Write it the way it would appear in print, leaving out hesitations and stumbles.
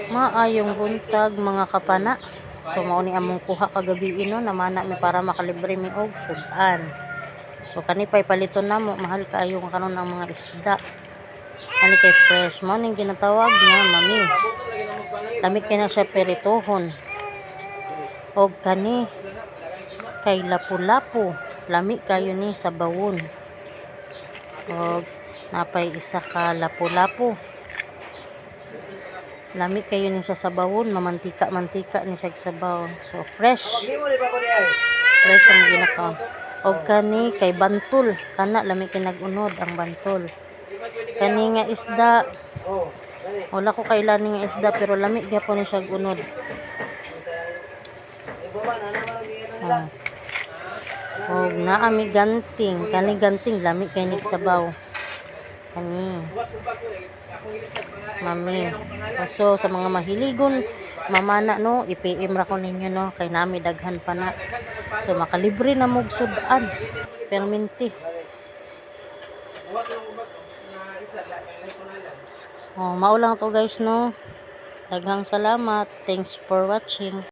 Maayong buntag mga kapana. So mao ni among kuha kagabi no namana mi para makalibre mi og sudan. So kanipay paliton namo mahal kaayo kanon ang mga isda. Ani kay fresh mo ning ginatawag nga mami. Lamig kay na siya peritohon. Og kani kay lapu-lapu. Lami kayo ni sa bawon. Og napay isa ka lapu-lapu. Lami kayo ni siya sa bawon, mamantika-mantika ni siya sa bawon. So fresh. Fresh ang ginaka. Og kani kay bantul, kana lami kay nagunod ang bantul. Kani nga isda. Wala ko kailan nga isda pero lami gyapon ni siya gunod. Og naami ganting, kani ganting lami kay ni sabaw. Kani mami. So sa mga mahiligon mamana no i-PM ra ko ninyo no kay nami daghan pa na. So makalibre na mog sudan. Perminti. Oh, mao lang to guys no. Daghang salamat. Thanks for watching.